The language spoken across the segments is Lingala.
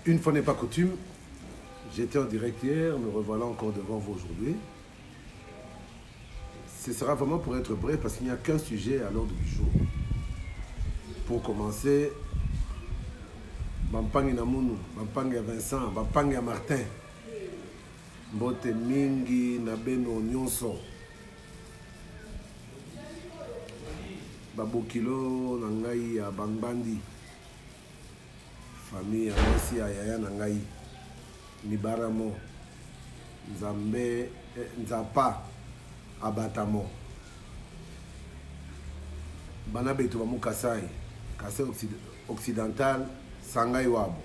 Une fois n'est pas coutume, j'étais en direct hier, me revoilà encore devant vous aujourd'hui. Ce sera vraiment pour être bref parce qu'il n'y a qu'un sujet à l'ordre du jour. Pour commencer, Bampangi Namunu, Bampangi Vincent, Bampangi Martin, Mbote Mingi, Nabeno Nyonso, Babokilo, Nangai, Bangbandi, famille Amasi, Ayaya Nangai, Nibaramo, Nzambe, Nzapa, Abatamo, Banabeto Bamou Kasai, Kasai occidental, Sangai Wabo,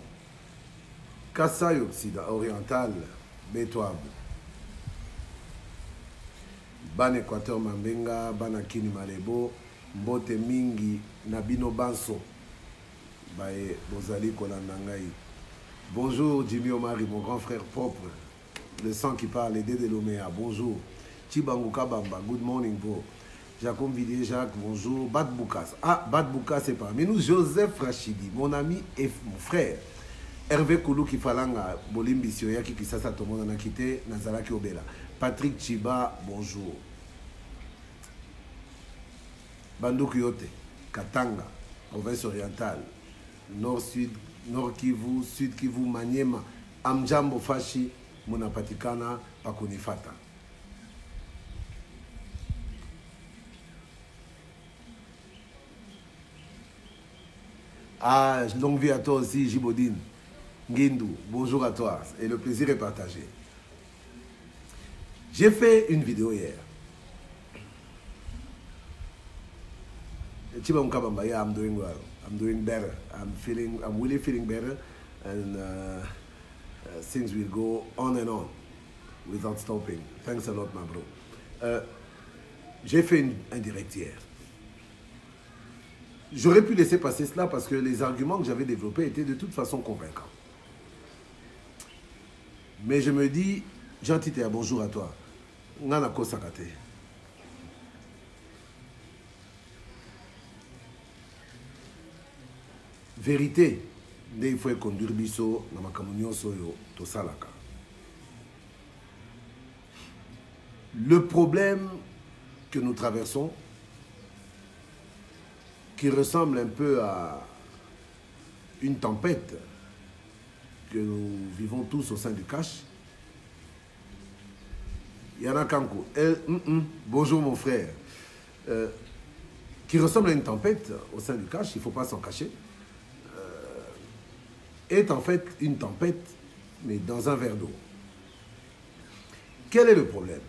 Kasai oriental, Betouabou, Ban Équateur Mambenga, Banakini Malebo, Mbote Mingi, Nabino Banso, Bae Bozali Kolandangai. Bonjour Jimmy Omari, mon grand frère propre, le sang qui parle, Dédé de Lomea, bonjour. Chibanguka Bamba, good morning bro. Jacob Villiers Jacques, bonjour. Bat Boukas. Ah, Bat Boukas, c'est parmi nous. Joseph Rachidi, mon ami et mon frère. Hervé Koulou qui falanga, Bolimbi Sioyaki qui sasa tout le monde en a quitté, Nazaraki Obela. Patrick Chiba, bonjour. Bandou Kyote, Katanga, province orientale, Nord-Sud, Nord Kivu, Sud Kivu, Maniema, Amjambo Fashi, Munapatikana, Pakunifata. Ah, longue vie à toi aussi, Jibodine. Ngindou, bonjour à toi. Et le plaisir est partagé. J'ai fait une vidéo hier. Yeah, I'm doing well. I'm doing better. I'm really feeling better. And things will go on and on without stopping. Thanks a lot, my bro. J'ai fait un direct hier. J'aurais pu laisser passer cela parce que les arguments que j'avais développés étaient de toute façon convaincants. Mais je me dis, Jean Titea, bonjour à toi. Nanako Sakate. Vérité, il faut conduire biso na makamunyo soyo to salaka. Le problème que nous traversons, qui ressemble un peu à une tempête que nous vivons tous au sein du cash. Yana Kanko, bonjour mon frère, qui ressemble à une tempête au sein du cash, il ne faut pas s'en cacher, est en fait une tempête, mais dans un verre d'eau. Quel est le problème?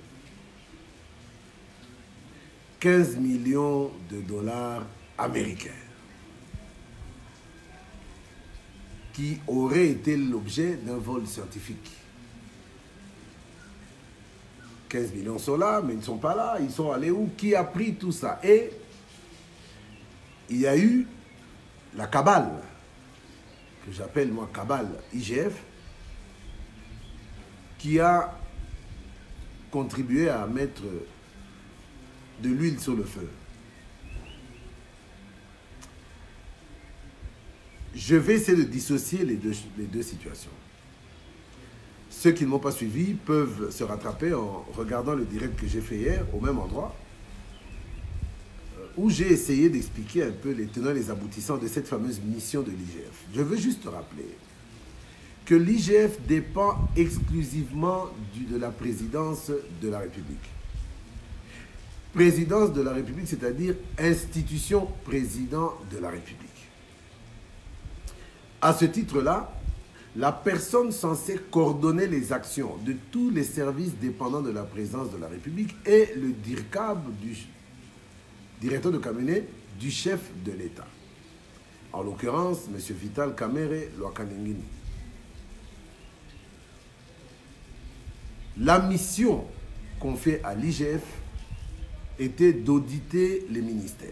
15 millions de dollars américain qui aurait été l'objet d'un vol scientifique. 15 millions sont là, mais ils ne sont pas là. Ils sont allés où? Qui a pris tout ça? Et il y a eu la cabale, que j'appelle moi cabale IGF, qui a contribué à mettre de l'huile sur le feu. Je vais essayer de dissocier les deux situations. Ceux qui ne m'ont pas suivi peuvent se rattraper en regardant le direct que j'ai fait hier au même endroit où j'ai essayé d'expliquer un peu les tenants et les aboutissants de cette fameuse mission de l'IGF. Je veux juste rappeler que l'IGF dépend exclusivement de la présidence de la République. Présidence de la République, c'est-à-dire institution président de la République. À ce titre-là, la personne censée coordonner les actions de tous les services dépendants de la présidence de la République est le DIRCAB, du directeur de cabinet du chef de l'État. En l'occurrence, M. Vital Kamerhe Lwakanengini. La mission qu'on fait à l'IGF était d'auditer les ministères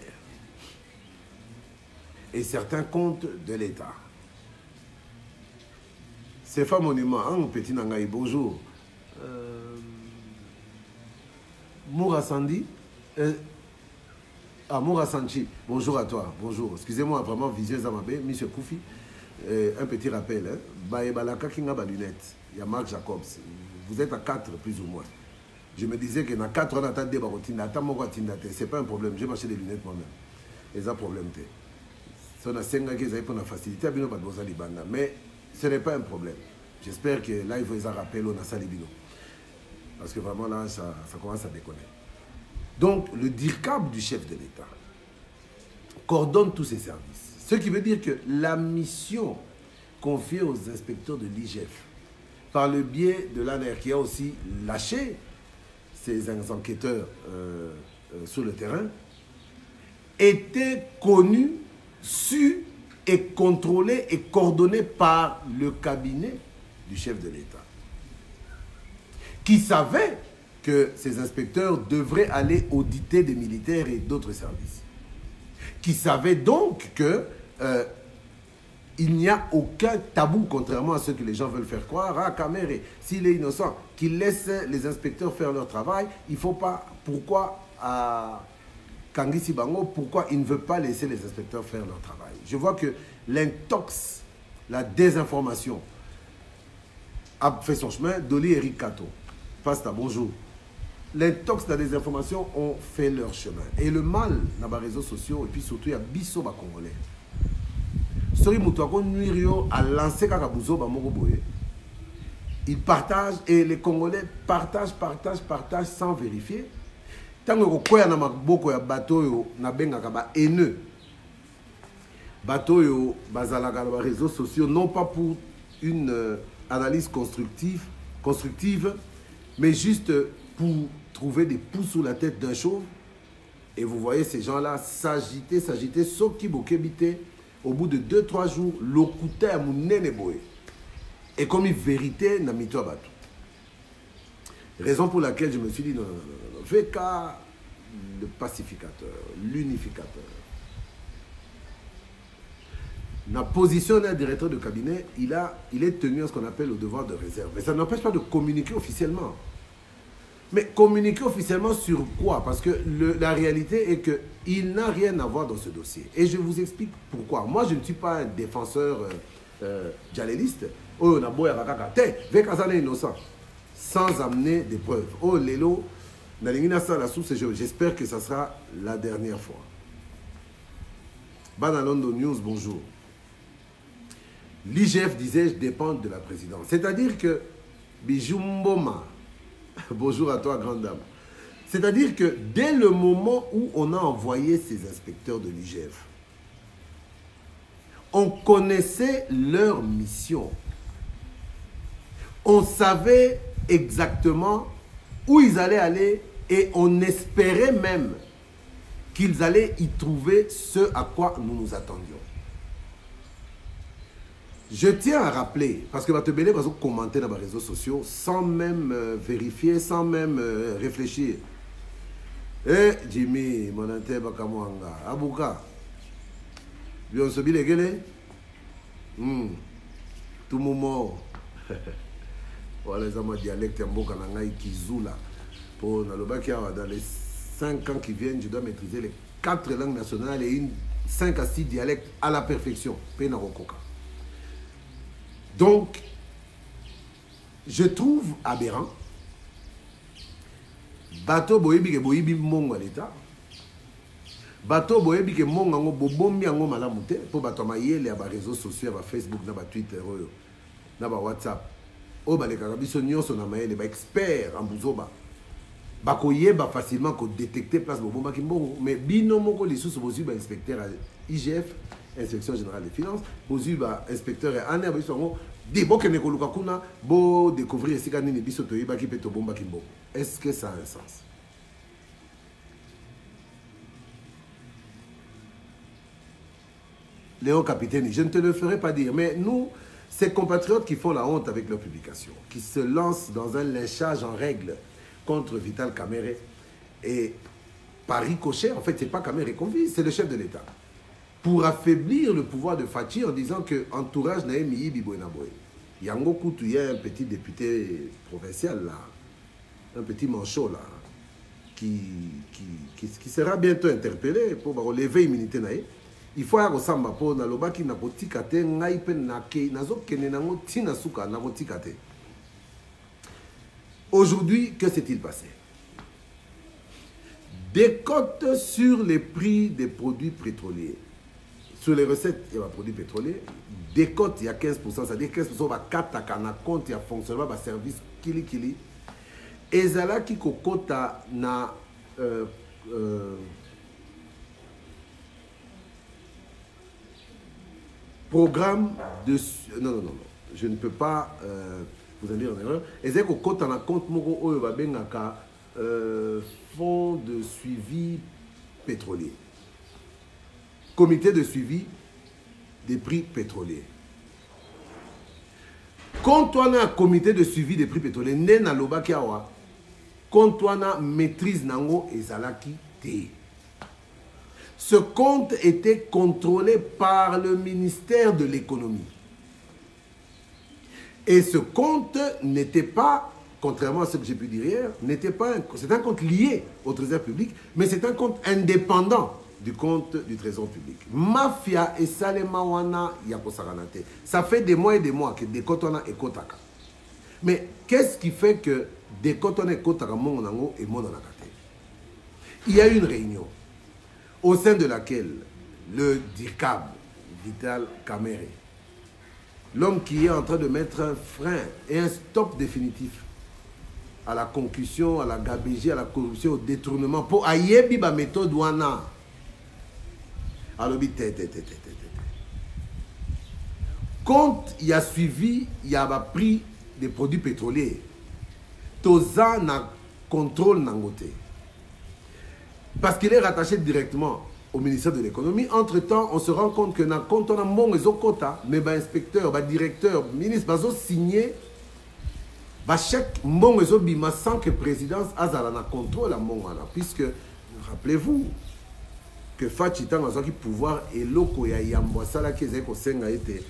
et certains comptes de l'État. C'est pas monument, hein, petit Nangaï, bonjour. Moura Sandi, Moura Sanchi, bonjour à toi, bonjour. Excusez-moi, vraiment, visuel Zamabé, monsieur Koufi. un petit rappel, hein. Baebalaka Kinga Balunet, il y a Marc Jacobs. Vous êtes à 4 plus ou moins. Je me disais que dans 4 ans, on attend des barotines, c'est pas un problème. J'ai marché des lunettes moi-même. Et ça, problème. Si on a 5 ans qui ont la facilité, mais ce n'est pas un problème. J'espère que là, il faut les rappeler, on a ça les bino. Parce que vraiment, là, ça commence à déconner. Donc, le DIRCAB du chef de l'État coordonne tous ses services. Ce qui veut dire que la mission confiée aux inspecteurs de l'IGF, par le biais de l'ANR, qui a aussi lâché ses enquêteurs sur le terrain, était connue, su et contrôlée et coordonnée par le cabinet du chef de l'État, qui savait que ces inspecteurs devraient aller auditer des militaires et d'autres services, qui savait donc que il n'y a aucun tabou, contrairement à ce que les gens veulent faire croire. Ah, Kamere, s'il est innocent, qu'il laisse les inspecteurs faire leur travail, il ne faut pas... Pourquoi à Kangisi Bango, pourquoi il ne veut pas laisser les inspecteurs faire leur travail? Je vois que l'intox, la désinformation, a fait son chemin. Dolly Eric Kato, Pasta, bonjour. L'intox, la désinformation ont fait leur chemin. Et le mal dans les réseaux sociaux, et puis surtout, il y a Bisso Congolais. Sori Moutouako Nuirio a lancé Kakabouzo Bamogoboye. Il partage et les Congolais partagent sans vérifier. Tant que y a beaucoup de bateaux na benga kaba haineux. Bateaux yo bazalaga les réseaux sociaux non pas pour une analyse constructive, mais juste pour trouver des pouces sous la tête d'un chauve. Et vous voyez ces gens-là s'agiter, sauf qui bokebité. Au bout de 2-3 jours, l'okouté a mounene boé. Et comme une vérité, n'a mis toi bateau. Raison pour laquelle je me suis dit, non, VK, le pacificateur, l'unificateur. La position d'un directeur de cabinet, il est tenu à ce qu'on appelle le devoir de réserve. Mais ça n'empêche pas de communiquer officiellement. Mais communiquer officiellement sur quoi? Parce que la réalité est qu'il n'a rien à voir dans ce dossier. Et je vous explique pourquoi. Moi, je ne suis pas un défenseur djaléliste. Oh, on a beau y innocent. Sans amener des preuves. Oh, Lélo, j'espère que ça sera la dernière fois. Bana London News, bonjour. L'IGF disait, je dépends de la présidence. C'est-à-dire que Bijumboma, bonjour à toi, grande dame. C'est-à-dire que dès le moment où on a envoyé ces inspecteurs de l'IGF, on connaissait leur mission. On savait exactement où ils allaient aller et on espérait même qu'ils allaient y trouver ce à quoi nous nous attendions. Je tiens à rappeler, parce que Batebele va commenter dans les réseaux sociaux sans même vérifier, sans même réfléchir. Eh, Jimmy, mon ante bakamwanga, Abuka, Bionsobi Legele, tout moment. Voilà les amas dialectes Mboka Nangai Kizula. Pour dans les 5 ans qui viennent, je dois maîtriser les 4 langues nationales et 5 à 6 dialectes à la perfection. Penarokoka. Donc, je trouve aberrant. Bateau boyebi ke boyebi mongo à l'État. Bateau boyebi ke mongo ngo bobombi ngo malamute pour bato mayele ya ba réseaux sociaux, ba Facebook, na ba Twitter, na ba WhatsApp. O ba le kakabiso nyonso na mayele ba expert en buzoba. Bakoyeba facilement ko détecter place bobomba kimbongo, mais bino moko lisusu bozu ba inspecteur à IGF, Inspection Générale des Finances, bozu ba inspecteur à ANR biso ngo Debo que nekoluka kuna bo découvrir esika nini biso toyeba ki peto bomba kimbo. Est-ce que ça a un sens? Léon Capitaine, je ne te le ferai pas dire, mais nous, ces compatriotes qui font la honte avec leurs publications, qui se lancent dans un lynchage en règle contre Vital Kamerhe, et par ricochet, en fait, c'est pas Kamerhe qu'on vise, c'est le chef de l'État, pour affaiblir le pouvoir de Fachi en disant que entourage Naemi Biboenaboye. Yango Koutou, il y a un petit député provincial là, un petit manchot là, qui sera bientôt interpellé pour lever l'immunité naïe. il faut ya kosamba po na lobaki na kotika te ngai pe na ke nazo kene nango tina suka na kotika te. Aujourd'hui, que s'est-il passé? Décote sur les prix des produits pétroliers. Sur les recettes, il y a des produits pétroliers. Décote, il y a 15%, c'est-à-dire 15% va 4 à compte, il y a fonctionnement, il y a service kili. Et ça qui kokota na programme de... Non, je ne peux pas vous en dire en erreur. Et c'est kokota na compte moko oyo ba bengaka fonds de suivi pétrolier. Comité de suivi des prix pétroliers. Quand on a un comité de suivi des prix pétroliers, nena lobaki awa, quand on a maîtrise nango ezalaki te. Ce compte était contrôlé par le ministère de l'économie. Et ce compte n'était pas, contrairement à ce que j'ai pu dire hier, n'était pas c'est un compte lié au trésor public, mais c'est un compte indépendant du compte du trésor public. Mafia et Salemawana Yakosaranate. Ça fait des mois et des mois que des Kotona et Kotaka. Mais qu'est-ce qui fait que des Kotona et Kotaka monango et monanakate? Il y a eu une réunion au sein de laquelle le DIRCAB, Vital Kamerhe, l'homme qui est en train de mettre un frein et un stop définitif à la concussion, à la gabégie, à la corruption, au détournement, pour ayebi ba méthode wana. Alors, quand il a suivi, il a pris des produits pétroliers, Toza n'a contrôle nangote. Parce qu'il est rattaché directement au ministère de l'économie. Entre-temps, on se rend compte que quand on a mon réseau quota, mais inspecteur, directeur, ministre, bazo signé, chaque mon réseau bima sans que présidence azala na contrôle à mon puisque rappelez-vous que Fachitan a qui pouvoir et loko ya yambo sala qui est senga été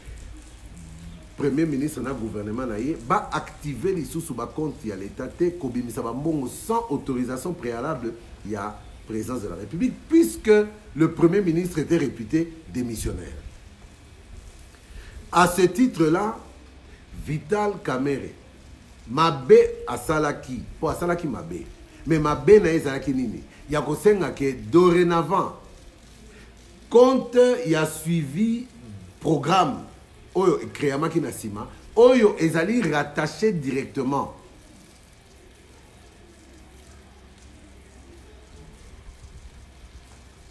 premier ministre na gouvernement na ye ba activer les sous ba compte ya l'état té kobimisa ba mbongo sans autorisation préalable il y a présidence de la République puisque le premier ministre était réputé démissionnaire. À ce titre-là, Vital Kamerhe Mabe asalaki pour asalaki mabe mais mabe na ezalaki nini ya kosenga ke dorénavant quand il a suivi programme oyo créamaki na sima oyo ezali rattaché directement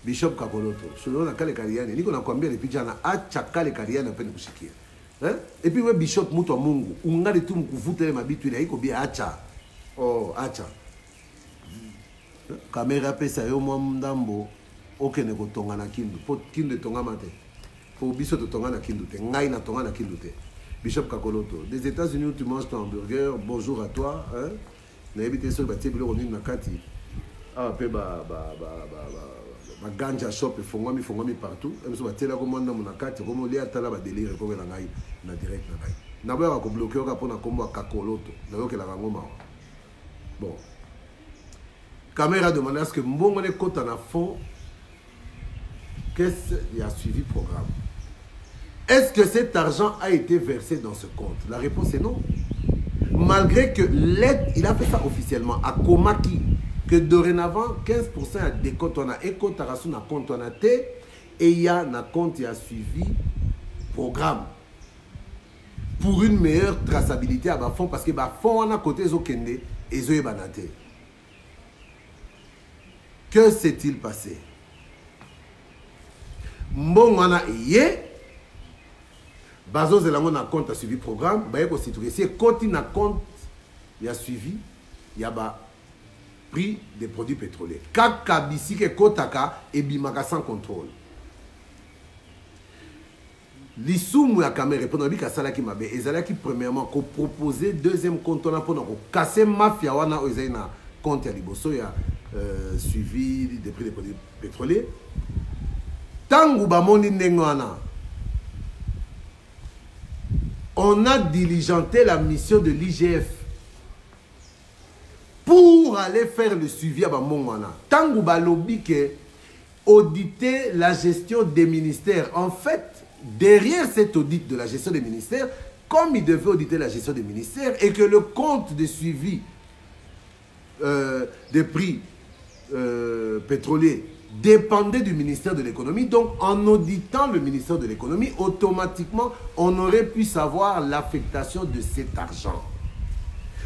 Bishop Kakoloto selon na kale kariani niko nakwambia depuis jana acha kale kariani apende kushikia. Et puis, Bishop Mouto Mungu, ungali tu mkuvute mabitu ile iko bia acha. Oh, acha. Kamera pesa yo mwa ndambo okene ko tonga na kindu. Po kindu tonga mate. Po biso to tonga na kindu te. Ngai na tonga na kindu te. Bishop Kakoloto, des États-Unis où tu manges ton hamburger, bonjour à toi, hein. Na ebité so batie bilo roni na kati. Ah pe ba ganja shop fongwami partout et so batela ko manda monakati ko molia tala ba délire ko na ngai na direct na ngai na ba ko bloquer ko pona kombo Kakoloto na yo ke la ngoma. Bon, caméra demande à ce que mbongo ne kota na fond qu'est-ce qui a suivi programme. Est-ce que cet argent a été versé dans ce compte? La réponse est non. Malgré que l'aide, il a fait ça officiellement à Komaki que dorénavant 15% à des comptes on a éco tarasu na compte on a té et il y a na compte il a suivi programme pour une meilleure traçabilité à bas fond parce que bas fond on a côté zo kende et zo banate. Que s'est-il passé? Mbon on a yé bazo zelango na compte a suivi programme ba yeko situé si côté na compte il a suivi il y a ba prix des produits pétroliers. Kaka bisike kotaka et bimaka sans contrôle. L'issoumu ya Kamerhe répond à bika salaki mabe ezalaki premièrement ko proposer deuxième compte on a pour ko casser mafia wana ozaina compte ya liboso ya suivi des prix des produits pétroliers. Tangu ba moni ndengwana on a diligenté la mission de l'IGF pour aller faire le suivi à Bamongwana. Tangu balobi que auditer la gestion des ministères. En fait, derrière cet audit de la gestion des ministères, comme il devait auditer la gestion des ministères et que le compte de suivi des prix pétroliers dépendait du ministère de l'économie, donc en auditant le ministère de l'économie, automatiquement, on aurait pu savoir l'affectation de cet argent.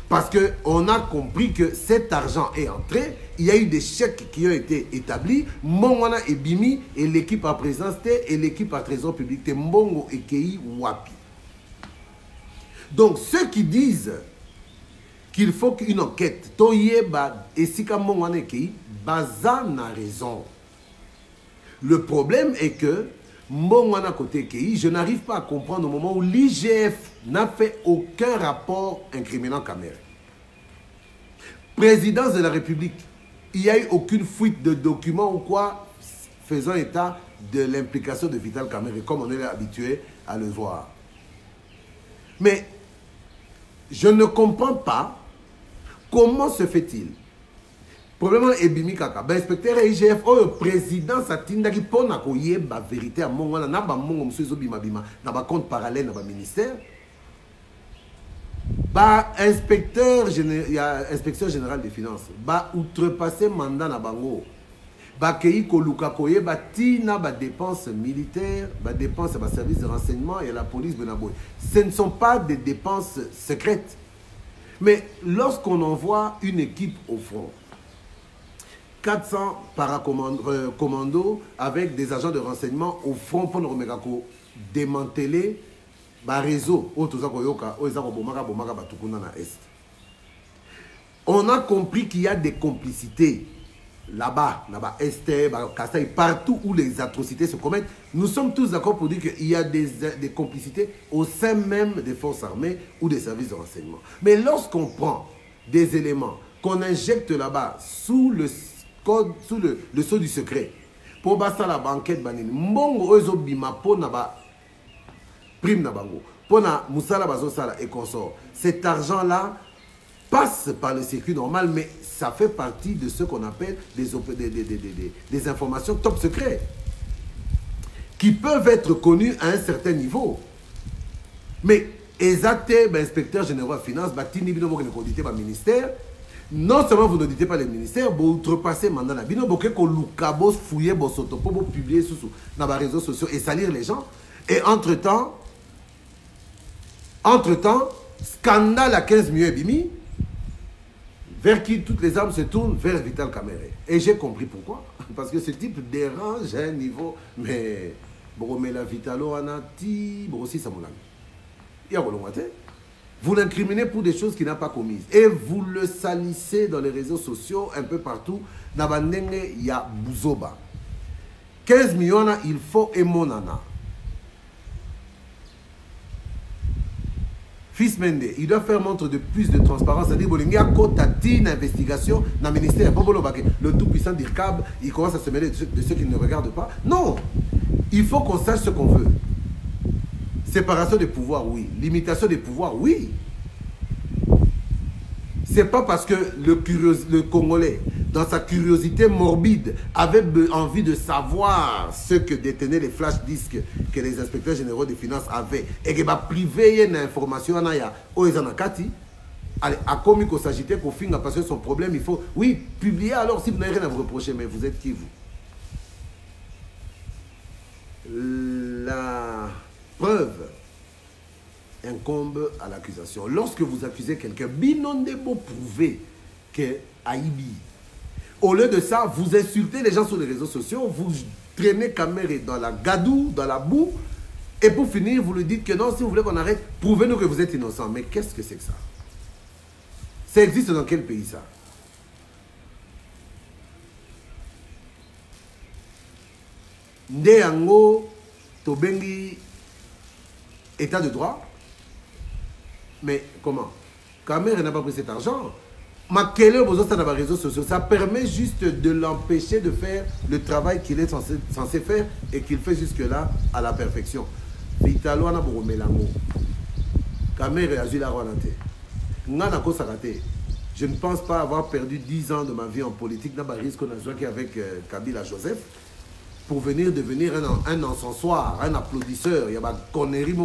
Parce qu'on a compris que cet argent est entré, il y a eu des chèques qui ont été établis, Mongwana et Bimi, et l'équipe à présence et l'équipe à trésor public, Mbongo et Kei Wapi. Donc ceux qui disent qu'il faut qu'une enquête, Toyeba et Sika Mongwana et Kei, Bazan a raison. Le problème est que, Mbongwana côté Kei, je n'arrive pas à comprendre au moment où l'IGF n'a fait aucun rapport incriminant Kamere. Présidence de la République, il n'y a eu aucune fuite de documents ou quoi faisant état de l'implication de Vital Kamere, comme on est habitué à le voir. Mais je ne comprends pas comment se fait-il. Problème est Bimi Kaka. Inspecteur IGF, le président Satindaki pour la vérité à Mongwana, n'a pas mon bima bima, n'a pas compte parallèle dans le ministère. Inspecteur général des finances, outrepassé mandat na bango. Kei koluka koye tina dépenses militaires, dépenses à service de renseignement et à la police benaboy. Ce ne sont pas des dépenses secrètes. Mais lorsqu'on envoie une équipe au front, 400 paracommandos avec des agents de renseignement au front pour nous démanteler le réseau. On a compris qu'il y a des complicités là-bas, Est, Kassai, partout où les atrocités se commettent. Nous sommes tous d'accord pour dire qu'il y a des complicités au sein même des forces armées ou des services de renseignement. Mais lorsqu'on prend des éléments qu'on injecte là-bas sous le sceau du secret, pour basa la banquette banine, mbongo ozo bima po na ba prime na bango, pour na musala bazo sala et consort. Cet argent-là passe par le circuit normal, mais ça fait partie de ce qu'on appelle des informations top secret, qui peuvent être connues à un certain niveau. Mais exacte, inspecteur général de finances, ministère. Non seulement vous n'auditez pas les ministères, vous outrepassez le mandat. Vous pouvez fouiller vos photos pour publier sur les réseaux sociaux et salir les gens. Et entre-temps, scandale à 15 millions et demi, vers qui toutes les armes se tournent, vers Vital Kamere. Et j'ai compris pourquoi. Parce que ce type dérange à un niveau, mais Boromela Vitalo Anati, Borossi Samolami. Il y a volonté. Vous l'incriminez pour des choses qu'il n'a pas commises. Et vous le salissez dans les réseaux sociaux, un peu partout. Nabandenge, il y a Bouzoba. 15 millions, il faut Emonana. Fils Mende, il doit faire montre de plus de transparence. C'est-à-dire qu'il y a une investigation dans le ministère. Le tout-puissant d'IRCAB, il commence à se mêler de ceux qui ne regardent pas. Non, il faut qu'on sache ce qu'on veut. Séparation des pouvoirs, oui. Limitation des pouvoirs, oui. C'est pas parce que le Congolais, dans sa curiosité morbide, avait envie de savoir ce que détenaient les flash disques que les inspecteurs généraux des finances avaient et qu'il va priver une information aux Zanakati. Allez, à comme il s'agitait pour finir parce que son problème, il faut, oui, publier alors si vous n'avez rien à vous reprocher, mais vous êtes qui vous? La preuve incombe à l'accusation. Lorsque vous accusez quelqu'un, binondé pour prouver que Aïbi. Au lieu de ça, vous insultez les gens sur les réseaux sociaux, vous traînez Kamere dans la gadoue, dans la boue, et pour finir, vous lui dites que non, si vous voulez qu'on arrête, prouvez-nous que vous êtes innocent. Mais qu'est-ce que c'est que ça? Ça existe dans quel pays ça? Ndeyango, Tobengi, état de droit. Mais comment? Kamere n'a pas pris cet argent. Ça permet juste de l'empêcher de faire le travail qu'il est censé faire et qu'il fait jusque-là à la perfection. Vitaloana Boromelango. Kamere a la royauté. Je ne pense pas avoir perdu 10 ans de ma vie en politique. N'a pas risque qu'on a joué avec Kabila Joseph. pour venir devenir un encensoir, un applaudisseur. Il y a des conneries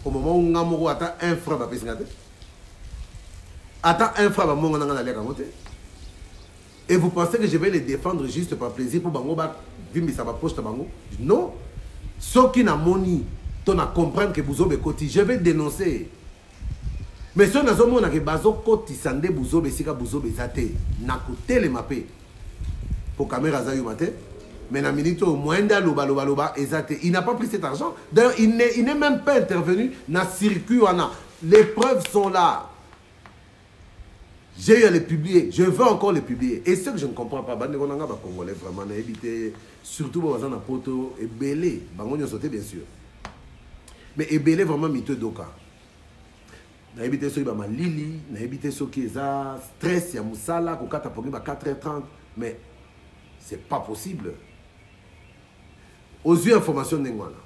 au moment où on a atteint un franc. Attends un franc, et vous pensez que je vais les défendre juste par plaisir pour bango ba vimbi ça va poche bango? Non. Ceux qui n'ont moni, tu na comprendre que vous avez côté, je vais dénoncer. Mais ceux qui n'ont pas que bazo côté sande buzo besika buzo bezate na côté les mapé pour caméra zayu maté. Mais na minute au moins loba ezate, il n'a pas pris cet argent. D'ailleurs, il n'est même pas intervenu dans le circuit. Les preuves sont là. J'ai eu à les publier, je veux encore les publier. Et ce que je ne comprends pas, les Congolais vraiment, surtout dans la poto, et belé, bangonio sauté bien sûr. Mais et belé vraiment miteux doka. Na évité ceux qui ont lili, na évité ceux qui ont stress, ya musala, ko kata pogi ba 4h30, mais c'est pas possible. Aux yeux information n'engwana.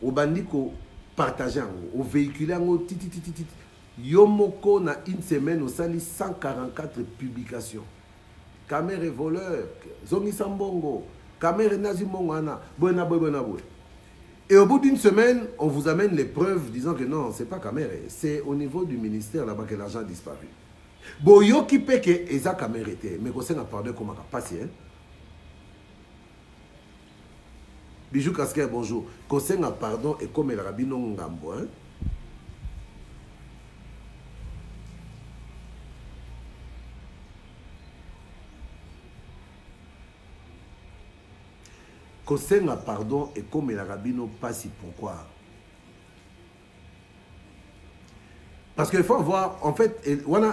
Au bandiko partager, au véhiculer, au titi. Yomoko na une semaine au sali 144 publications. Caméra voleur, zongi sambongo, caméra nazimongo ana, bona. Et au bout d'une semaine, on vous amène les preuves disant que non, c'est pas caméra, c'est au niveau du ministère là-bas que l'argent a disparu. Boyo qui peut que eza caméra était, mais qu'on s'en a parlé comme un patient. Bijou Casquet, bonjour. Qu'on s'en a pardon et comme el rabino ngambo, hein. Kosenga pardon et comme la rabino passe pourquoi? Parce qu'il faut voir, en fait,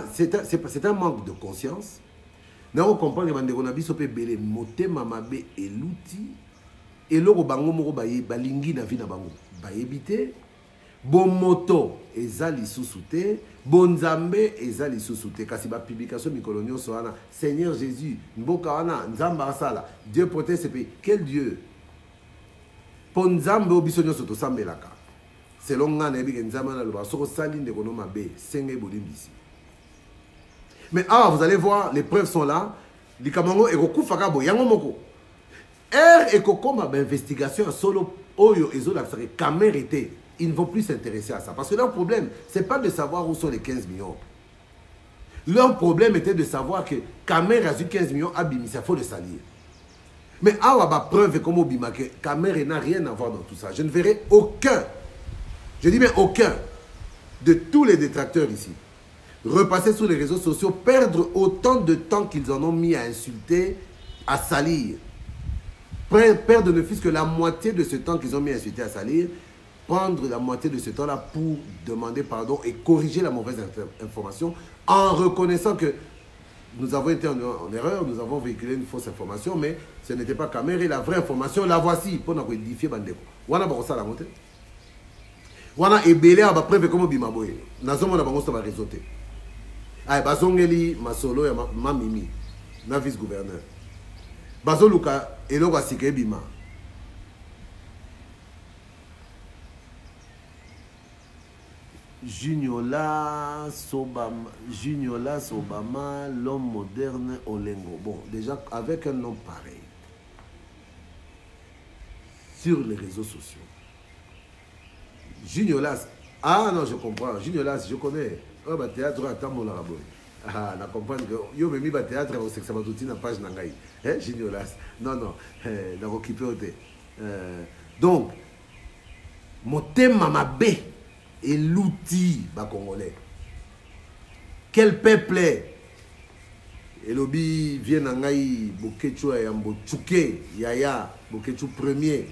c'est un manque de conscience. Nous comprenons que les gens sont belé moté mamabe et l'outil et l'oro bango moko baye balingi na vie na bango baye bité bon moto ezali sous-souté bon nzambe ezali sous-souté kasi ba publication mikolonio soana Seigneur Jésus mboka wana nzamba asala Dieu protège ce pays. Quel Dieu? Pour nzambe obisonyo soto sambelaka selon nga na ebike nzamba na loba soko sali ndeko no mabe senge bolimbisi. Mais ah, vous allez voir, les preuves sont là. Likamango et kokufaka bo yango moko et kokoma d'investigation solo oyo ezola sare caméra était. Ils ne vont plus s'intéresser à ça. Parce que leur problème, ce n'est pas de savoir où sont les 15 millions. Leur problème était de savoir que Kamer a eu 15 millions à Bimi, il faut le salir. Mais à preuve comme Obima que Kamer n'a rien à voir dans tout ça. Je ne verrai aucun, je dis bien aucun, de tous les détracteurs ici, repasser sur les réseaux sociaux, perdre autant de temps qu'ils en ont mis à insulter, à salir. Perdre ne fût-ce que la moitié de ce temps qu'ils ont mis à insulter, à salir, prendre la moitié de ce temps-là pour demander pardon et corriger la mauvaise information en reconnaissant que nous avons été en erreur, nous avons véhiculé une fausse information, mais ce n'était pas caméra, la vraie information, la voici pour nous édifier Bandeko. Wana barosa la montée. Wana ebele aba preuve comme bimaboye. Nazomo na bango ba réseauté. Ay bazongeli masolo ya mamimi na vice gouverneur. Bazoluka eloko asike bima. Junior Obama, l'homme moderne Olengo. Bon, déjà avec un nom pareil, sur les réseaux sociaux. Junior Las, ah non, je comprends. Junior Las, je connais. Oh, bah, théâtre, attends, mon arabe. Ah, je comprends que yo me mis au théâtre, c'est que ça va tout na page nangai. Hein, Junior Las. Non, non, dans occupé au thé. Donc, mon thème m'a bé. Et l'outil congolais. Quel peuple est? Et l'obi vient nangai bokechu ayambo tchouké yaya bokechu premier.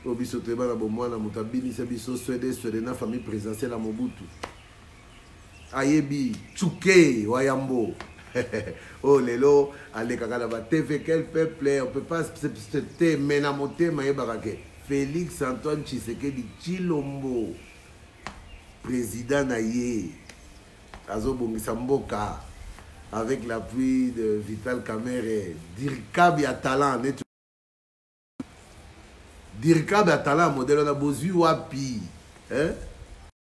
Obi soteba na bomwana mutabini sabiso Suède na famille présidentielle à Mobutu. Ayebi tchouké wayambo. Oh lelo allez kakala ba TV quel peuple est? On peut pas se menamote mayebarake. Félix Antoine Tshisekedi Tshilombo. Président Naye, Azobongisa Mboka, avec l'appui de Vital Kamerhe, Dirkab ya talent, Dirkab ya talent, modèle on a besoin wapi, hein?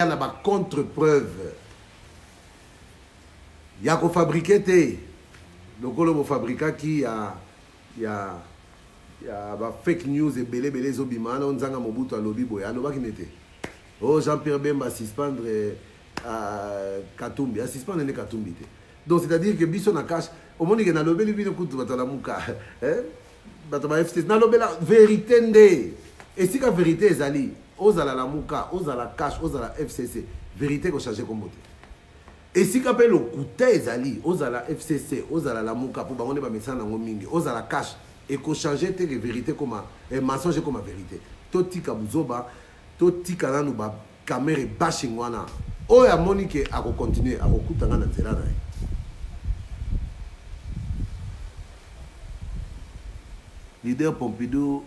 Il y a une contre-preuve. Il y a qu'au fabriquer, le colo fabriquer qui a ba fake news et belé zobima on zanga mobutu a lobby boy aloba ki nete oh Jean-Pierre Bemba suspendre Katumbi suspendre ne Katumbi te donc c'est-à-dire que biso na cache au monde que na lobby bino kutu batala muka hein bataba FCC na lobby la vérité ndé et si la vérité ezali ozala la muka ozala cache ozala FCC vérité ko changer comme et si ka pe le kuta ezali ozala FCC ozala la muka pour bango ne ba metsa na ngomingi ozala cache et qu'on change tes vérités comme un mensonge comme vérité. Tout tika buzoba, tout tika na nuba caméra bashing wana. Oh ya Monique a continuer à recouter dans la zéro. Leader Pompidou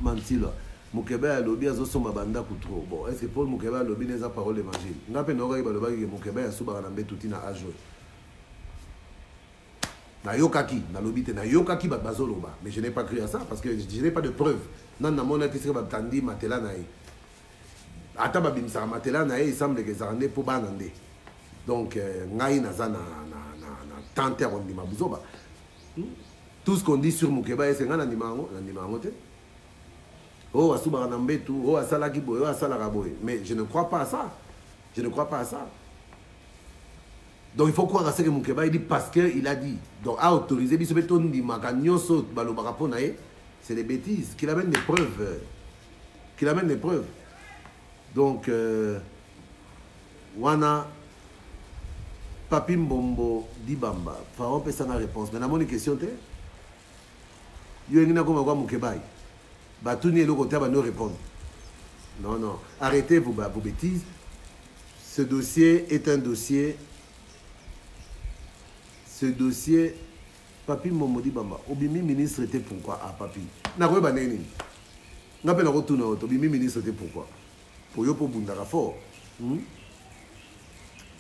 Mansilo. Mukebe a lobby à Zoso Mabanda Koutro. Bon, est-ce que Paul Mukebe a lobby les paroles d'évangile? N'a pas n'aurait pas le bague Mukebe a Subaranambe Toutina à jouer. Na yokaki, na lobite na yokaki bazoloba, mais je n'ai pas cru à ça parce que je n'ai pas de preuves. Non, na mon atis ba tandi matela nae. Ata ba bimsa matela nae, il semble que ça rendait pour banande. Donc ngai naza na tante on dit mabuzoba. Tout ce qu'on dit sur Mukeba c'est ngana nimango, na nimango te. Oh asuba na mbetu, oh asala kiboy, oh asala raboy. Mais je ne crois pas à ça. Je ne crois pas à ça. Donc il faut croire à ce que Mukeba dit parce qu'il a dit. Donc à autoriser, c'est des bêtises. Qu'il amène des preuves. Qu'il amène des preuves. Donc, Wana, Papi Mbombo, Dibamba, Pharaon peut s'en réponse. Mais dans mon question, il y a une fois Mukeba. Batouni et le côté va nous répondre. Non, non. Arrêtez vos bêtises. Ce dossier est un dossier. Ce dossier, Papi Momodi Bamba, Obimi ministre était pourquoi à Papi? N'a-t-il pas néni? N'a-t-il pas retourné au Obimi ministre était pourquoi? Pour yo pour Bundara fort.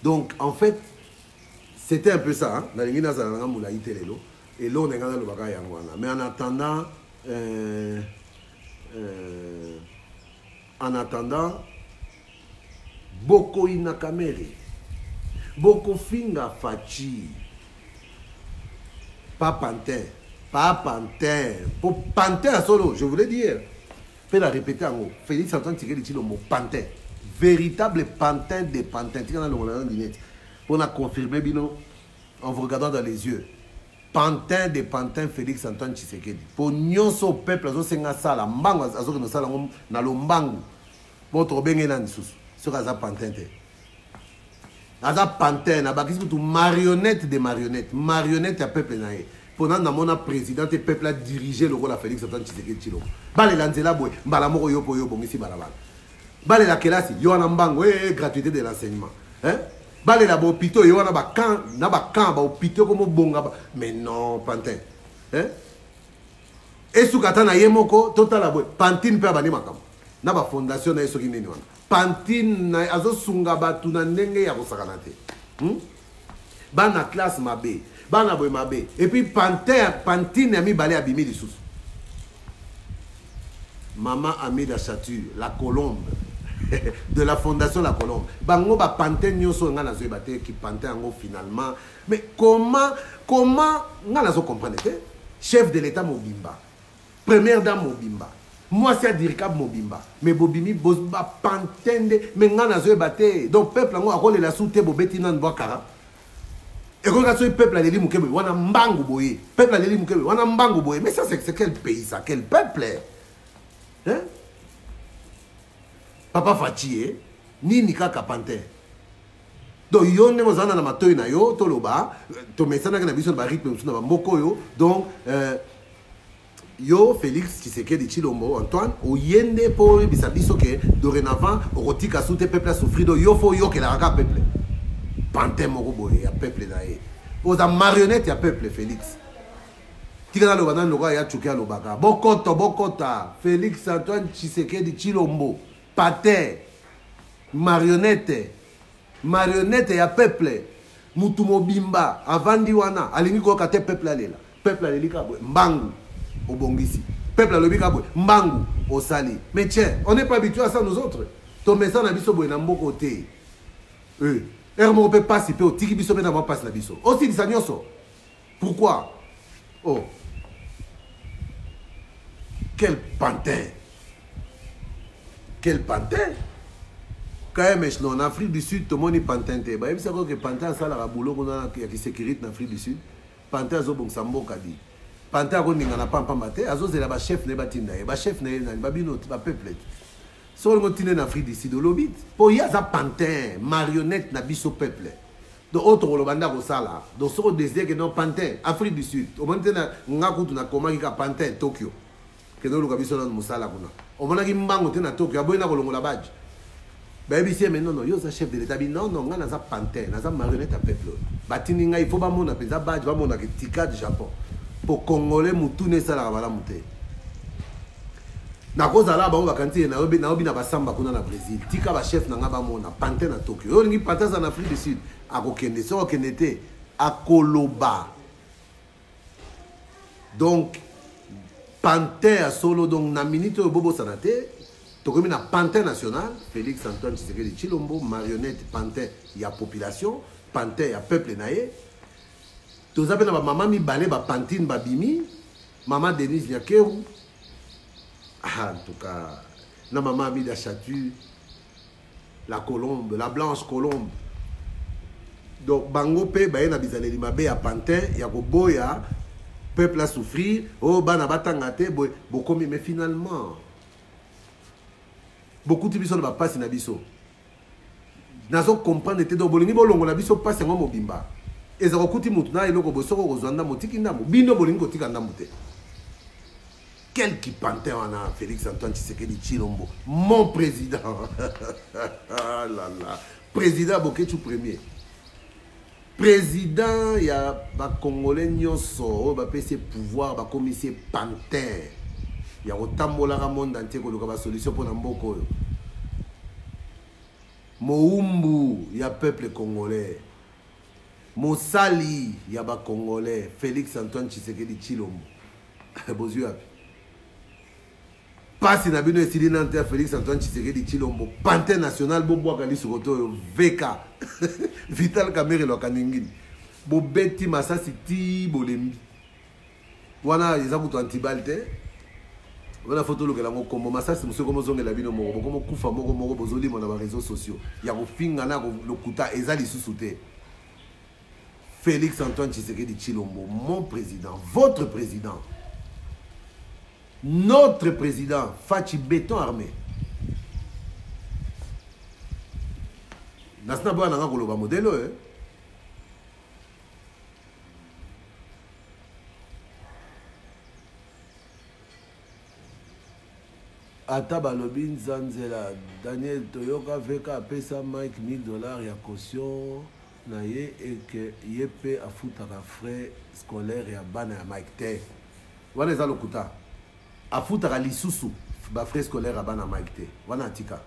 Donc en fait, c'était un peu ça. Dans les Guinéens, on a été là. Et là, on est dans le bagage. Mais en attendant, Boko Inakamere, Boko Finga Fachi. Pas pantin. Pas pantin. Pour pantin à solo, je voulais dire. Je vais la répéter en haut. Félix Antoine Tshisekedi dit le mot pantin. Véritable pantin des pantins. On a confirmé, Bino, en vous regardant dans les yeux. Pantin des pantins, Félix Antoine Tshisekedi. Pour nous, au peuple, nous sommes en salle, nous sommes dans le mbangu. Votre bengenan sous. Sur un pantin. Aza pantin, na bakisi tout marionnette des marionnettes, marionnette à peuple naé. Pendant que mon président et peuple a dirigé le rôle à Félix Antoine Tshisekedi. Balé lanzela boy, balamoko yo po yo bongisi balabala. Balé la kelasi, yo na mbango gratuité de l'enseignement. Hein? Balé la bo pito yo na ba kan, ba pito comme bonga. Mais non, pantin. Hein? Et sukata na yemoko total boy, pantine pe abani makam. Na ba fondation na esoki nini wana. Pantine azo sunga batu na ndenge ya kosakana te. Bana classe mabe, bana boy mabe. Et puis pantine a mis balé abimi lisusu. Maman Amida Chature, la colombe de la fondation La Colombe. Bango ba pantine nyoso nga na zo ebate ki pantine ngo finalement. Mais comment nga na zo comprendre te? Chef de l'état Mobimba. Première dame Mobimba. Moi, c'est Dirikab Mobimba. Mais Bobimi, Bosba, Pantende, mais Ngana Zoé Bate. Donc, peuple, on a collé la soute, Bobeti Nan Boakara. Et quand on a le peuple, il y a un mbango boye. Peuple, il y a un mbango boye. Mais ça, c'est quel pays, ça? Quel peuple? Hein? Papa Fachi, ni Nika Kapante. Donc, yon ne mozana na matoy na yo, toloba, to mesana na biso ba rythme na mboko yo. Donc, yo Félix Tshisekedi Tshilombo Antoine oyende po bisabiso que dorénavant rotika soute peuple a souffrir do yo fo yo que la raka peuple pantin moko boye ya peuple nae aux marionnette ya peuple Félix tika lo banan lo ya chukia lo baka bokota Félix Antoine Tshisekedi Tshilombo pater marionnette ya peuple mutu mobimba avandi wana alingi ko kate peuple alela peuple alelika boye mbangu Obongisi. Peuple a le bigabou, mbangu, osali. Mais tiens, on n'est pas habitué à ça nous autres. Ton message n'a biso boy na mboko côté. Hermo peut pas si peu au tiki biso na passe na biso. Aussi dit ça nyoso. Pourquoi? Oh. Quel pantin! Quel pantin! Quand même, en Afrique du Sud, tout le monde est pantin. Il y a que pantin, ça, la boulot qui sécurité en Afrique du Sud. Pantin, ça, bon, ça m'a dit. Pantin, on n'a pas un matin. Azo, c'est la chef, n'est pas tinda. La chef, n'est pas peuple. Sur le continent en Afrique du Sud, l'obit. Pour y a un pantin, marionnette, n'a pas peuple. Donc, autre, le banda, au sala. Donc, sur le désir que non, pantin, Afrique du Sud. Au moment où on a un comment il y a pantin, Tokyo. Que nous, le cabisson, nous, sala. Au moment où on a un Tokyo, il y a un badge. Baby c'est mais non non yo za chef de l'état non non nga naza pantin naza marionnette à peuple batini nga il faut pas mona peza badge va mona que tika du Japon pour congolais mutune sala bala muté na koza la ba ba kanti na obi na basamba kuna na Brésil tika ba chef na nga ba mona pantin na Tokyo yo ngi pantin en Afrique du Sud akokende so kenete akoloba donc pantin à solo donc na minute bobo sanate. Donc, il y a un pantin national, Félix Antoine Tshisekedi Tshilombo, marionnette, pantin, il y a population, pantin, il y a peuple naïe. Tout ça, il y a maman mi balé, pantine, babimi, maman Denise Nyakeru. En tout cas, la maman mi da Chatu, la colombe, la blanche colombe. Donc, bango pe, il y a bizalé, il y a pantin, il y a boya, peuple a souffrir, oh, bana batangate, bokomi, mais finalement, beaucoup de personnes ne vont pas passer dans biso. Nazo comprendre que donc bolingi bolongo na biso passe ngo mobimba. Ezako kuti mutu na eloko bosoko kozwanda motiki ndamo. Bino bolingi kotika ndamo te. Quel qui pantin wana Félix Antoine Tshisekedi Tshilombo, mon président. Ah là là. Président Boketu premier. Président ya ba congolais nyonso ba pese pouvoir ba commissaire pantin. Il y a autant de monde entier qui a une solution pour Mboko. Moumbu, il y a peuple congolais. Mosali, il y a des Congolais. Félix Antoine Tshisekedi Tshilombo. Pas si n'a bien essayé d'entrer Félix Antoine Tshisekedi Tshilombo. Pantin national, Bobo Agali Suroto, VK. Vital Kamere Lokaningin. Bobeti Masasi Ti Bolembi. Wana, ils ont antibalte. Voilà photo le gars comme ça c'est monsieur comme zonge la bino moko comme kufa moko bozoli mon na réseaux sociaux ya ko finga na le kuta ezali sous-souté Félix Antoine Tshisekedi Tshilombo mon président votre président notre président Fachi béton armé nasna bana nga koloba modelo Ata balobi nzanzela Daniel Toyoka veka pesa Mike $1000 ya caution na ye et que yepe afutaka frais scolaire ya bana ya Mike te wana eza lokuta afutaka lisusu ba frais scolaire ya bana Mike te wana atika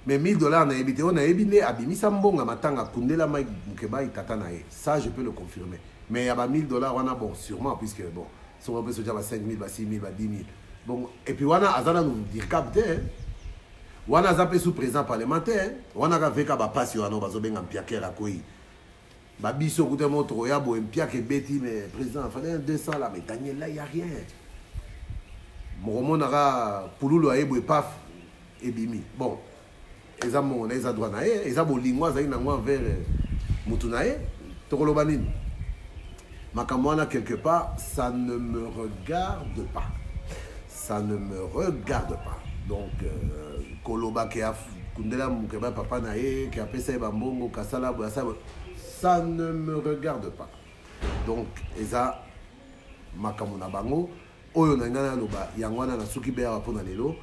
mais $1000 na yebi te ona yebi ne abimisa mbonga matanga kundela Mike Mukeba itata na ye ça je peux le confirmer mais ya ba $1000 wana bon sûrement puisque bon si on peut se dire ba 5000 ba 6000 ba 10000. Bon, et puis, wana azana nous dire capté, wana zappé sous présent parlementaire, wana ka veka ba passe yo ano bazo benga mpiakera koi. Ba biso koute montre ya bo mpiake beti mais président fallait 200 là mais Daniel là il y a rien. Mon nara pululu ayebo e paf et bimi. Bon, eza mon eza droit na e, eza bo lingwa za ina ngwa vers mutunae, tokoloba nini. Makamwana quelque part, ça ne me regarde pas. Ça ne me regarde pas. Donc, Koloba qui a Kundela Mukeba Papa Nae, qui a Pesa Bambongo, Kasala, ça ne me regarde pas. Donc, Eza Makamuna Bango, Oyo Nangana Loba, Yangwana Nasuki Bea Rapona Lelo,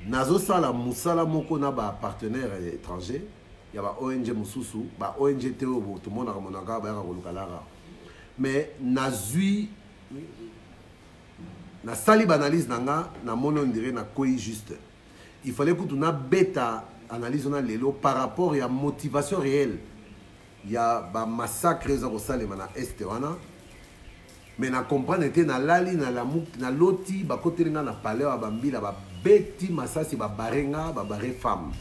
Nazo Sala Moussala Moko na ba partenaire étranger, il y a ONG Moussousou, ba ONG Théo, tout le monde a Ramonaga, Bea Rolukalara. Mais Nazui. Na sali analyse nanga na mono ndire na koi juste. Il fallait que tu na bêta analyse na lelo par rapport à motivation réelle. Il y a ba massacre za ko salema na este wana. Mais na comprendre était na lali na la na loti ba kotelinga na palais wa bambila ba beti masasi ba barenga ba bare femme.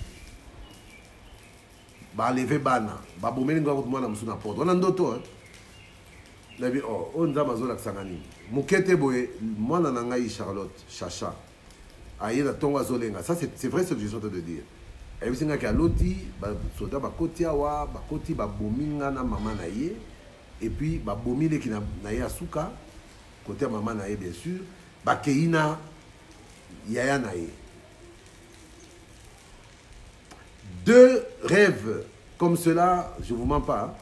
Ba lever bana, ba bomeli ngwa ko mwana musuna porte. Wana ndoto Labi oh on za mazola ksangani. Mokete boye, moi nanangai Charlotte, Chacha. Aïe na tonga zolenga. Ça c'est vrai ce que je suis en train de dire. Et puis c'est que l'auti, soda bakoti awa, bakoti babominga na maman na ye. Et puis babomile qui na ye asuka, côté maman na ye bien sûr. Bakeina yaya na ye. Deux rêves comme cela, je ne vous mens pas.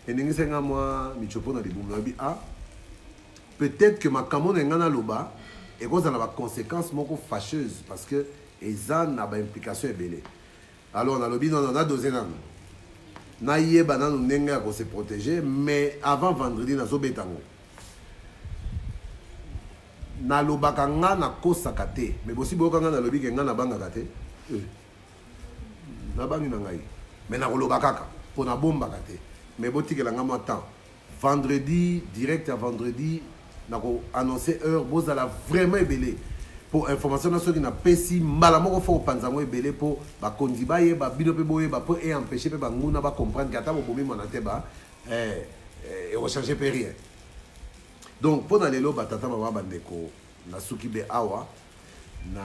Et moi, peut-être que ma camon est en loba et qu'on a des conséquences fâcheuses parce que les gens ont des implications belées. Alors on a lobby, on a deux ans. Naïe banan nenga pour se protéger, mais avant vendredi na zobetango. Na loba kanga na kosa kate, mais aussi beaucoup kanga na lobby kenga na banga kate. Na bangi na ngai mais na koloba kaka pour na bomba kate mais boti ke la ngama temps vendredi direct à vendredi na ko annoncer heure bozala vraiment ebelé pour information na soki na pesi mbala moko fo panzango ebelé pour ba kondi ba ye ba bino pe boye ba pour et empêcher pe ba nguna ba comprendre que ata bobomi mona te ba et rechercher pe rien donc pour na lelo ba tata mama bandeko na suki be awa na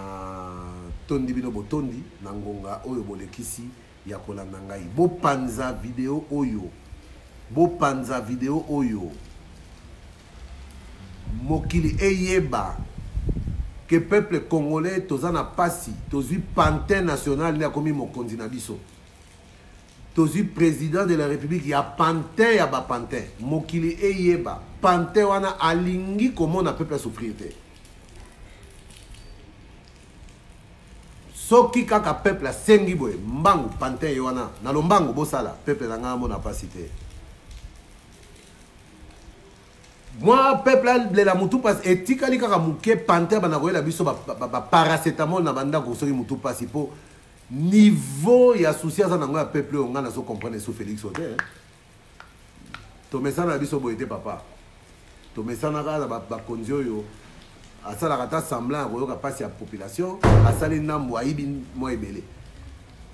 tondi bino botondi na ngonga oyo bolekisi ya kolanda ngai bopanza video oyo mokili eyeba que peuple congolais toza na pasi tozui pantin national ya komi mokonzi na biso tozui président de la république ya pantin ya ba pantin mokili eyeba pantin wana alingi komona peuple souffrir te. Soki kaka peuple a sengi boye mbangu pantin yoana na lombangu bosala peuple nanga mona pasité. Moi peuple a la mutu pas etika li kaka muke pantin bana koyela biso ba paracétamol na banda ko soki mutu pasi po niveau ya souci za nanga peuple on na so comprendre so Félix Oté. To mesana biso boyete papa. To mesana ka ba konzio yo asala kata semblant koyoka pasi ya population asali nambo aibi mo ebele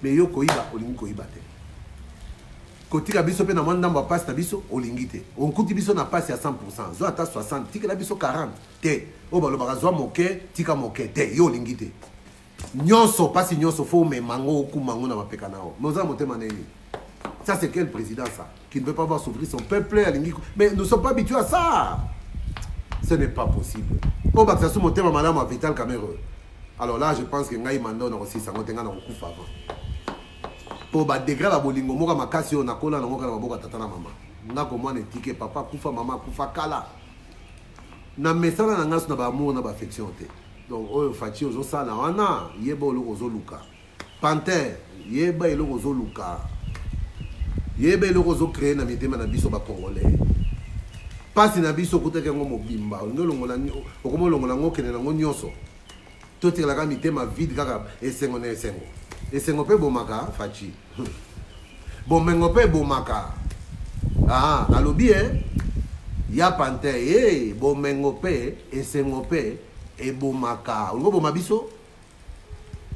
mais yo koyiba olingi koyiba te kotika biso pe na mwa ndambo pasi na biso olingi te onkuti biso na pasi ya 100% zo ata 60 tika la biso 40 te o balobaka zwa moke tika moke te yo olingi te nyonso pasi nyonso fo me mango okumango na mapeka nao mais oza motema neni ça c'est quel président ça qui ne veut pas voir s'ouvrir son peuple alingi mais nous sommes pas habitués à ça. Ce n'est pas possible. Au bas de ce monté, madame a Vital Cameroun. Alors là, je pense que Ngaï Mando n'a aussi 50 ans au coup avant. Pour bas degré la bolingo, moi ma casse on a collé dans mon cas boka tatana maman. N'a comment ne ticket papa kufa maman kufa kala. Na mesala na ngas na ba amour na ba affection te. Donc oh fati ozo sala wana yeba lo ozo luka. Panthère yeba lo ozo luka. Yeba lo ozo créer na mitema na biso ba congolais. Pasi na biso kuteke ngo mobimba ngolongola okomolongola ngo kene ngo nyonso toti la ka mitema vide kaka esengo na esengo pe bomaka fachi bomengo pe bomaka alobi ya pante bomengo pe esengo pe e bomaka ngo boma biso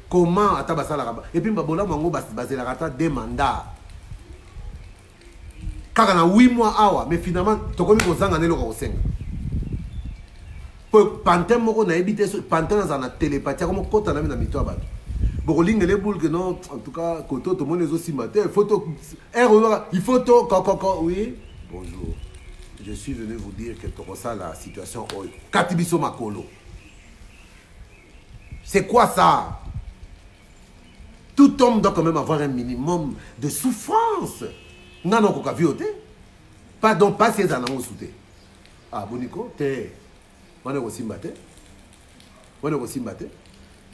comment ata basala et puis babola mango basela kata demanda kaka na 8 mois awa mais finalement tokomi kozanga nelo ko senga po pantin moko na ebité pantin na télépathie comme kota na mito abato boko lingele boule que non en tout cas koto to monezo simate photo il faut to oui bonjour je suis venu vous dire que tokosa la situation katibiso makolo c'est quoi ça? Tout homme doit quand même avoir un minimum de souffrance. Non, non, koka vioté. Pardon, pas si ça n'a pas souté. Ah, boniko, te. On est aussi mbaté. On est aussi mbaté.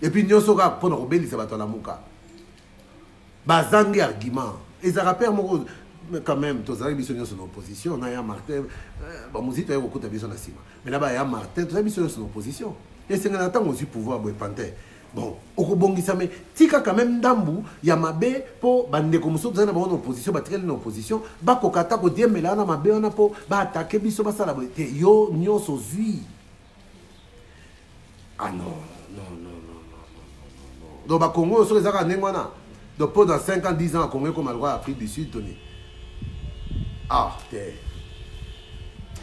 Et puis, nous sommes pour nous rebelliser, ça va dans la mouka. Bazangi argument. Et ça rappelle, mais quand même, tous les missions sont en opposition. On a Martin. Bon, nous avons beaucoup de missions. Mais là-bas, il y a Martin. Tous les missions sont en opposition. Et c'est un temps aussi pouvoir pour panter. Bon, au Bongisa, mais tika quand même d'ambu, yamabe pour bande comme ça, dans une opposition, battre une opposition, ba kokata ko dire mais là na mabe on a pour ba attaquer biso ba sala te yo nyo so zui. Ah non, non, non, non, non, non. Donc ba Congo sur les arabes nengwana. Donc pendant 5 ans, 10 ans, Congo comme le roi Afrique du Sud, Tony. Ah, te.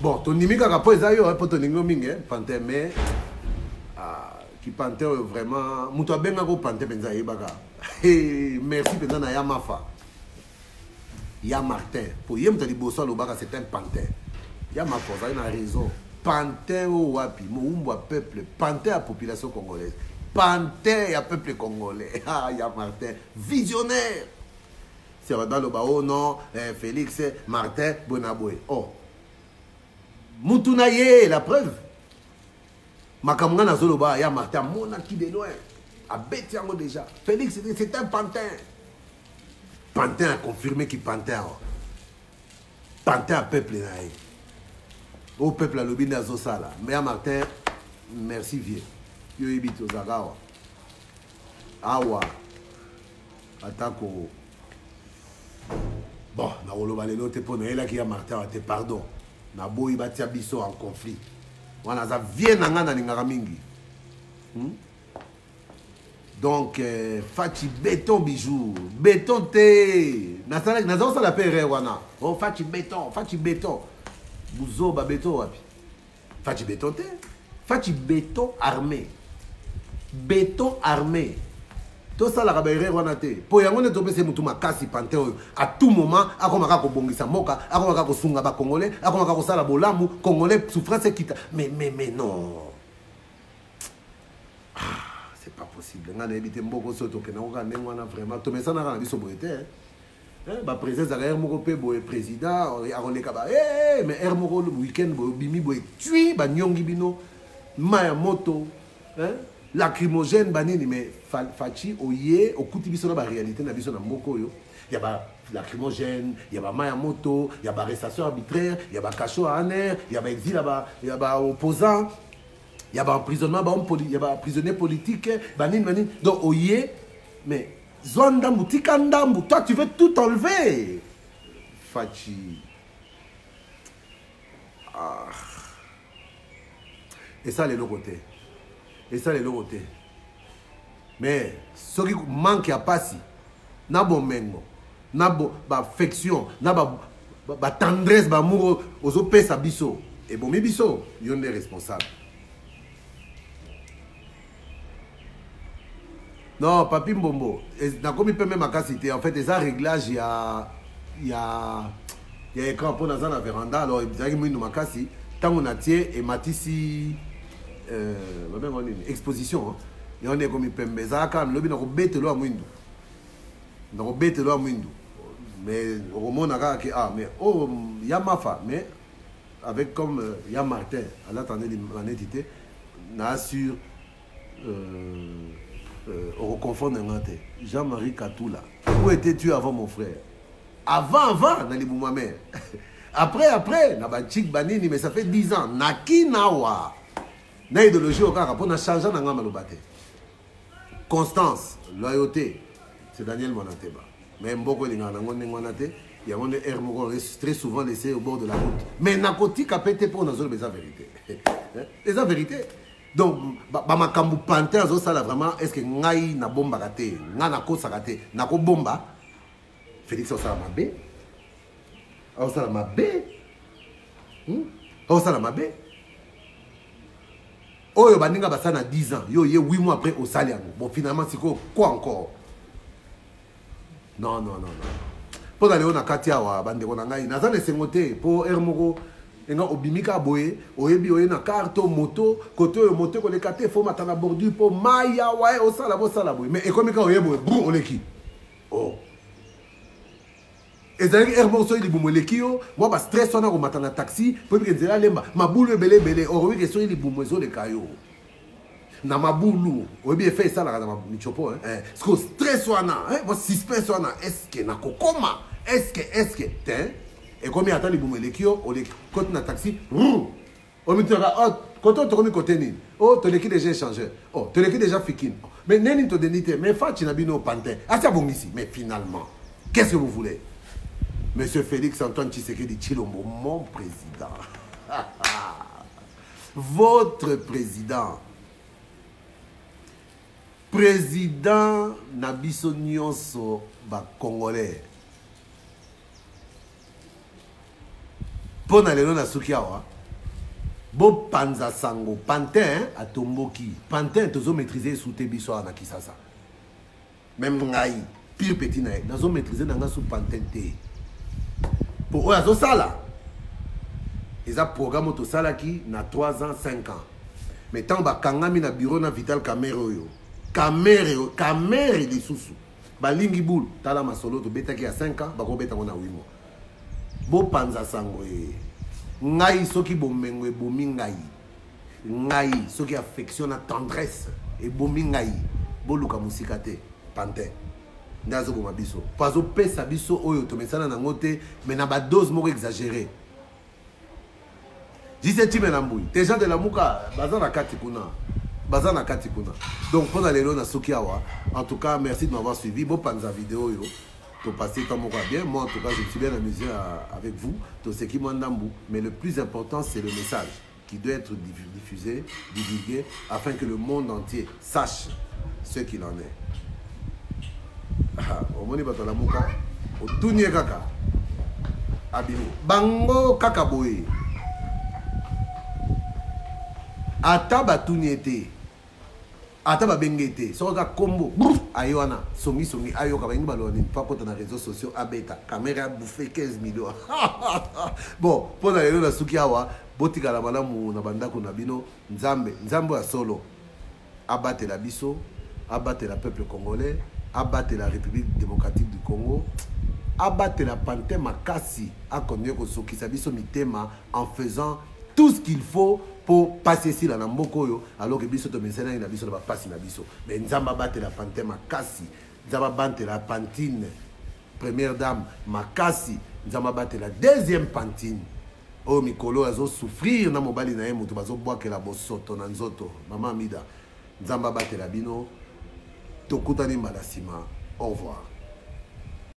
Bon, ton nimika kapo ezayo pour ton ningo mingi pantin mais qui pantin vraiment muto benga ko pantin benza yebaka. Merci penza na ya mafa. Ya Martin pour yem tali bosso lo baka c'est un pantin. Ya mafa ça a raison. Pantin o wapi mo umbo peuple, pantin à population congolaise. Pantin à peuple congolais. Ah ya Martin visionnaire. C'est dans le bas oh non Félix Martin Bonaboué. Oh Moutunaye, la preuve. Makamanga na zoloba, ya Martin, mona qui de loin. A bête yango déjà. Félix, c'est un pantin. Pantin a confirmé qu'il pantin. Pantin a peuple naïe. Au peuple à l'obin d'Azosala. Mais ya Martin, merci vieux. Yo ebite aux agawa. Awa. Atako. Bon, na oloba lelo te pona ela ki ya Martin te pardon. Na boyi batia biso en conflit. Wana za vie na nga na lingaka mingi. Donc fachi béton bijou. Béton te. Naza la pere wana. Oh fachi béton, fachi béton. Buzo ba béton wapi. Fachi béton te. Fachi béton armé. Béton armé. Tout ça la rabere wana te. Po yango ne tope se mutu makasi pantin oyo. À tout moment, akomaka ko bongisa moka, akomaka ko sunga ba congolais, akomaka ko sala bolamu, congolais souffrance kita. Mais non. Ah, c'est pas possible. Nga na ebite mboko soto ke na oka nengwana vraiment. To mesa na kana biso boete. Ba président za moko pe boye président, akoleka ba mais moko le week-end boye bimi boye tui ba nyongi bino maya moto, lacrymogène banini mais fachi oye okuti biso na ba réalité na biso na moko yo ya ba lacrymogène ya ba maya moto ya ba arrestation arbitraire ya ba cachot à aner ya ba exil ya ba opposant ya ba emprisonnement ya ba prisonnier politique banini donc oye mais zonda mutika ndambu toi tu veux tout enlever fachi et ça les côtés. Et ça, les logotés. Mais ce qui manque à passer, n'a bon mengo, n'a bon affection, n'a ba tendresse, ba amour aux opés à biso. Et bon, mais biso, il y a des responsables. Non, papi Mbombo, n'a comme il peut même à citer. En fait, des réglages, il y a écran pour dans la véranda. Alors, il y a une makasi. Tant on a tiré et matisi. Exposition et on est comme pembe za kam lobi na ko betelo a mwindu na ko betelo a mwindu mais au monde a mais oh ya mafa mais avec comme ya Martin à l'attendre l'honnêteté na assure au confondre ngate Jean-Marie Katoula où étais-tu avant mon frère avant na libuma mère après na ba chik banini mais ça fait 10 ans naki nawa na idéologie au cas pour na changer na ngama lobate constance loyauté c'est Daniel Monateba mais mboko linga na ngone ngwanate ya ngone moko très souvent laissé au bord de la route mais na koti kapete pour na zone beza vérité les vérité donc ba makambu pantin zo sala vraiment est-ce que ngai na bomba kate nga na kosa kate na ko bomba Félix osala mabe osala mabe osala mabe. Oh, yo baninga basana 10 ans. Yo, 8 mois après au salaire. Bon, finalement, c'est quoi encore? Non. Pour aller au Nakatia, bande konangai, nazane sengote pour ermoko, enga obimika boye, oyebi oye na carte moto, côté moto ko le kate faut matana bordure pour maya ouais au sala boye. Mais ekomika oyebo brou oleki. Oh. Et c'est ermoko so ili bumoleki yo, moi ba stress wana ko matana taxi, pour que nzela lemba, mabulu belé, orowi que so ili bumozo le kayo. Na mabulu, oyebi fait ça la na michopo parce que stress wana, moi suspense wana, est-ce que na kokoma, est-ce que et comme il attend les bumoleki yo, on les côté na taxi, on me dira oh, quand on te remet côté ni, oh, tu l'équipe déjà échangé, oh, tu l'équipe déjà fikin. Mais neni to denité, mais fati na bino pantin. Ah ça bon ici, mais finalement, qu'est-ce que vous voulez? Monsieur Félix Antoine Tshisekedi Tshilombo, mon président. Votre président. Président Nabiso Nyonso ba Congolais. Pour na lelo na suki awa. Bo panza sango pantin a tomboki. Pantin tozo maîtriser sous te biso na kisasa. Même ngai pire petit na nazo maîtriser na nga sous pantin te. Pour eux azo sala. Ils ont programme to sala ki na 3 ans 5 ans. Mais tant ba kangami na bureau na Vital Camero yo. Camero les sous. Ba lingi boule tala masolo to beta ki a 5 ans ba ko beta na 8 mois. Bo panza sango e. Ngai soki bomengo e bomi ngai. Ngai soki affection na tendresse e bomi ngai. Bo luka musika te pantin. Ndazo boma biso. Pazo pesa biso oyo to mesana na ngote mais na ba dose moko exagérée. 17 menambui. Tes gens de la Mouka, bazana katikuna. Bazana katikuna. Donc pendant les lois na Sokiawa, en tout cas merci de m'avoir suivi. Bon panza vidéo yo. To passer tant bien. Moi en tout cas je me suis bien amusé avec vous. To ce qui m'endambu. Mais le plus important c'est le message qui doit être diffusé, divulgué, afin que le monde entier sache ce qu'il en est. Au moni bato la Mouka. Au tournier kaka. Abimi. Bango kaka boye. Ata batuni ete ata babengete soka kombo ayona songi ayoka ba ngibalo ni pakota na réseaux sociaux abeta caméra bouffé 15 millions. Bon pour la lelo na suki awa botika la malamu na bandako na bino nzambe ya solo abate la biso abate la peuple congolais abate la République démocratique du Congo abate la pantin makasi akonye ko soki sa biso mitema en faisant tout ce qu'il faut pour passer ici la Nambokoyo, alors que biso to mesena ina biso na passer na biso. Mais nzamba bate la pantin makasi, nzamba bate la pantine première dame makasi, nzamba bate la deuxième pantine. Oh mikolo azo souffrir na mobali na yemo to bazo boire que la bosoto na nzoto. Maman Mida, nzamba bate la bino, tokutani malasima. Au revoir.